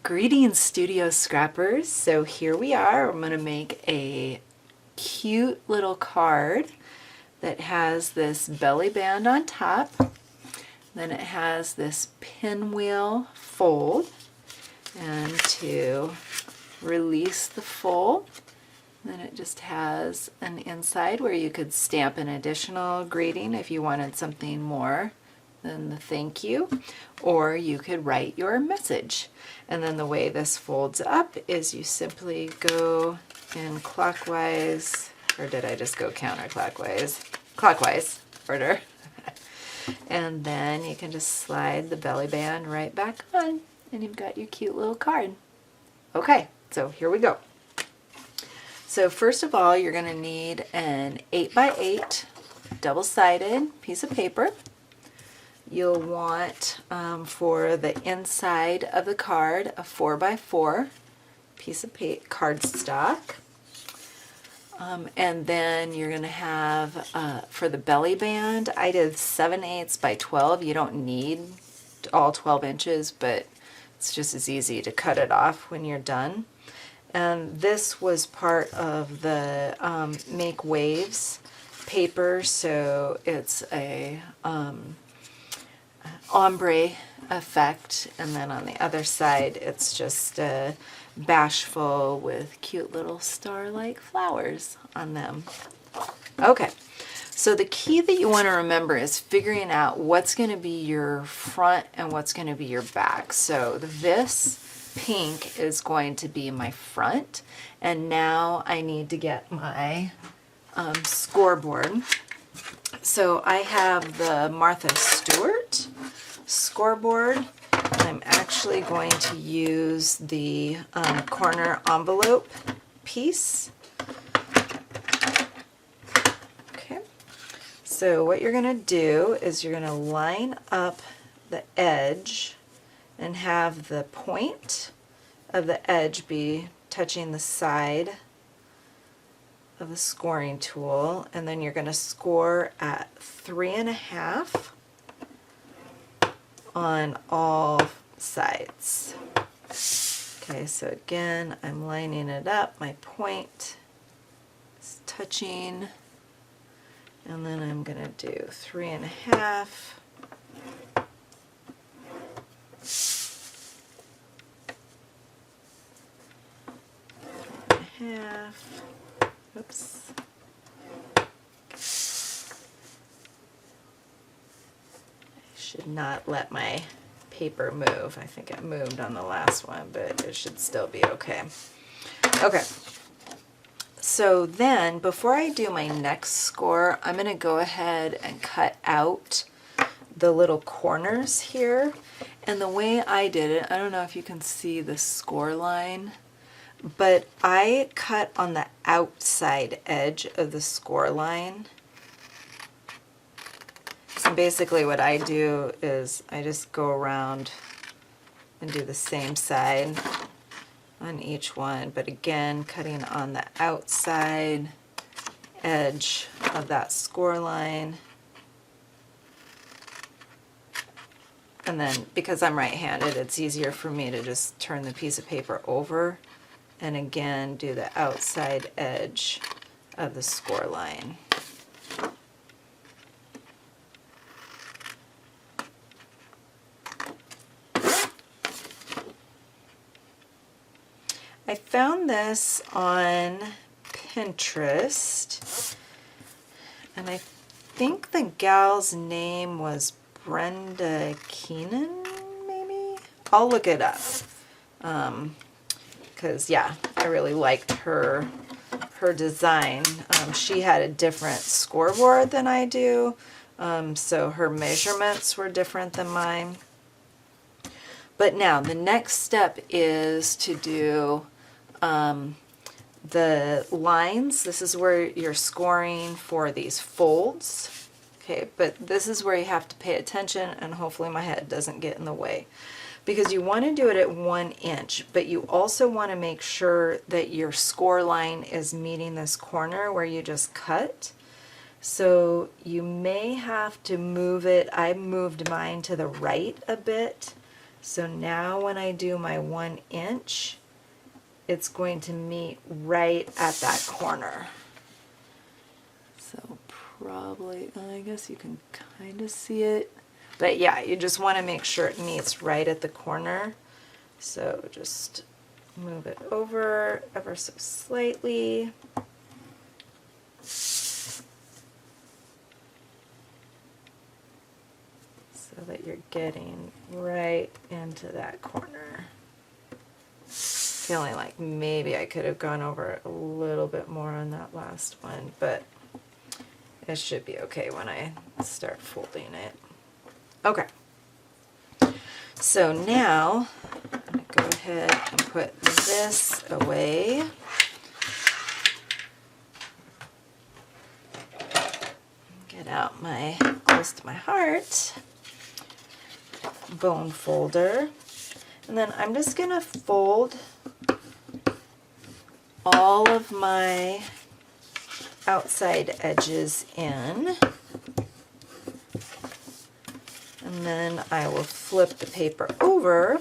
Greetings, Studio Scrappers. So here we are. I'm going to make a cute little card that has this belly band on top. Then it has this pinwheel fold. And to release the fold, then it just has an inside where you could stamp an additional greeting if you wanted something more than the thank you, or you could write your message. And then the way this folds up is you simply go in clockwise, or did I just go counterclockwise? Clockwise order. And then you can just slide the belly band right back on, and you've got your cute little card. Okay, so here we go. So first of all, you're going to need an 8x8 double-sided piece of paper. You'll want, for the inside of the card, a 4x4 piece of cardstock. And then you're going to have, for the belly band, I did 7/8 by 12. You don't need all 12 inches, but it's just as easy to cut it off when you're done. And this was part of the Make Waves paper, so it's a ombre effect, and then on the other side it's just bashful with cute little star-like flowers on them. Okay, so the key that you want to remember is figuring out what's going to be your front and what's going to be your back. So this pink is going to be my front, and now I need to get my scoreboard. So I have the Martha Stewart scoreboard. I'm actually going to use the corner envelope piece. Okay, so what you're going to do is you're going to line up the edge and have the point of the edge be touching the side of the scoring tool, and then you're going to score at 3.5 on all sides. Okay, so again, I'm lining it up. My point is touching, and then I'm going to do 3.5. Oops. I should not let my paper move. I think it moved on the last one, but it should still be okay. Okay. So then, before I do my next score, I'm going to go ahead and cut out the little corners here. And the way I did it, I don't know if you can see the score line, but I cut on the outside edge of the score line. So basically what I do is I just go around and do the same side on each one, but again, cutting on the outside edge of that score line. And then, because I'm right-handed, it's easier for me to just turn the piece of paper over and again do the outside edge of the score line. I found this on Pinterest, and I think the gal's name was Brenda Keenan, maybe? I'll look it up. Because yeah, I really liked her design. She had a different scoreboard than I do, so her measurements were different than mine. But now the next step is to do the lines. This is where you're scoring for these folds. Okay, but this is where you have to pay attention, and hopefully my head doesn't get in the way. Because you want to do it at 1 inch, but you also want to make sure that your score line is meeting this corner where you just cut. So you may have to move it. I moved mine to the right a bit So now when I do my 1 inch, it's going to meet right at that corner. So probably, I guess you can kind of see it. But yeah, you just want to make sure it meets right at the corner. So just move it over ever so slightly. So that you're getting right into that corner. Feeling like maybe I could have gone over it a little bit more on that last one, but it should be okay when I start folding it. Okay. So now I'm going to go ahead and put this away. Get out my close to my heart bone folder. And then I'm just going to fold all of my outside edges in. And then I will flip the paper over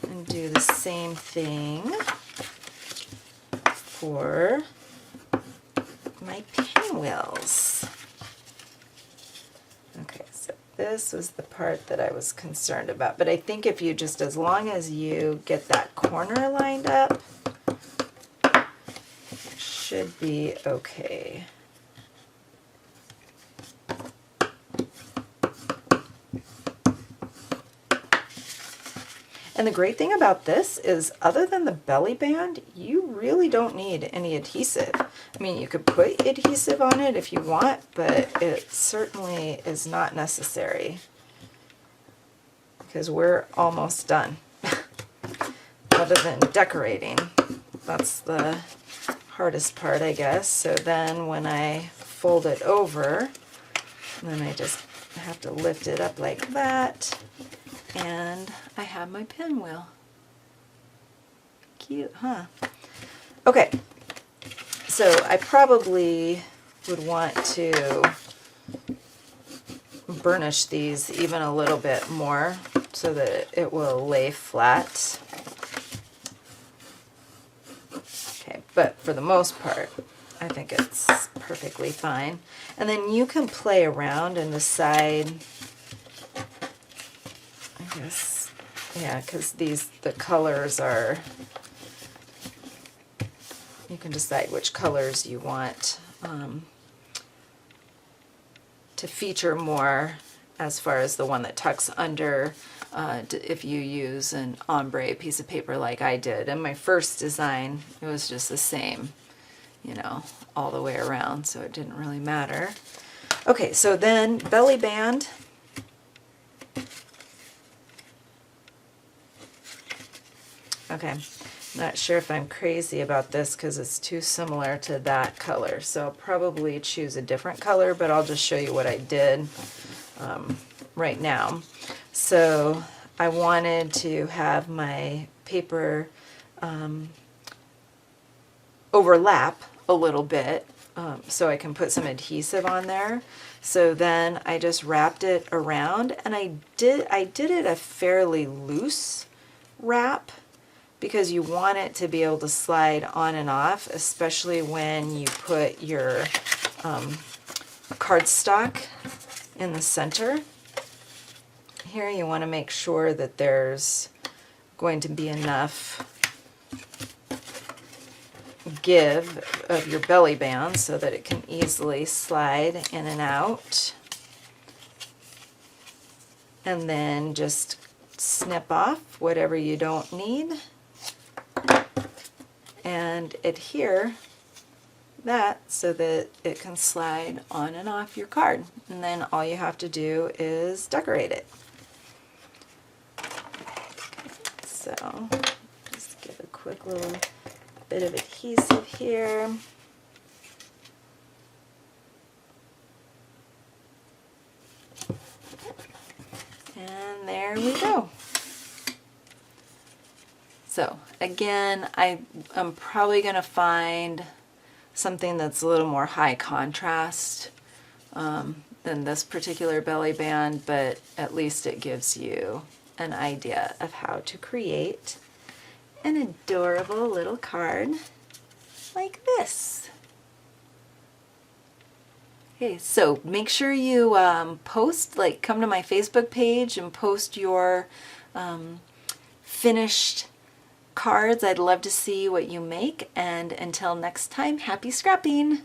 and do the same thing for my pinwheels. Okay, so this was the part that I was concerned about, but I think if you just, as long as you get that corner lined up, it should be okay. And the great thing about this is, other than the belly band, you really don't need any adhesive. I mean, you could put adhesive on it if you want, but it certainly is not necessary because we're almost done. Other than decorating, that's the hardest part, I guess. So then when I fold it over, then I just have to lift it up like that. And I have my pinwheel. Cute, huh? Okay, so I probably would want to burnish these even a little bit more so that it will lay flat. Okay, but for the most part, I think it's perfectly fine. And then you can play around and decide, I guess, yeah, because the colors are, you can decide which colors you want to feature more as far as the one that tucks under, if you use an ombre piece of paper like I did. In my first design, it was just the same, you know, all the way around, so it didn't really matter. Okay, so then belly band. Okay, not sure if I'm crazy about this because it's too similar to that color, so I'll probably choose a different color, but I'll just show you what I did right now. So I wanted to have my paper overlap a little bit so I can put some adhesive on there. So then I just wrapped it around, and I did it a fairly loose wrap, because you want it to be able to slide on and off, especially when you put your cardstock in the center. Here you want to make sure that there's going to be enough give of your belly band so that it can easily slide in and out. And then just snip off whatever you don't need and adhere that so that it can slide on and off your card. And then all you have to do is decorate it. So just give a quick little bit of adhesive here. And there we go. So again, I'm probably going to find something that's a little more high contrast than this particular belly band, but at least it gives you an idea of how to create an adorable little card like this. Okay, so make sure you post, like come to my Facebook page and post your finished cards. I'd love to see what you make, and until next time, happy scrapping!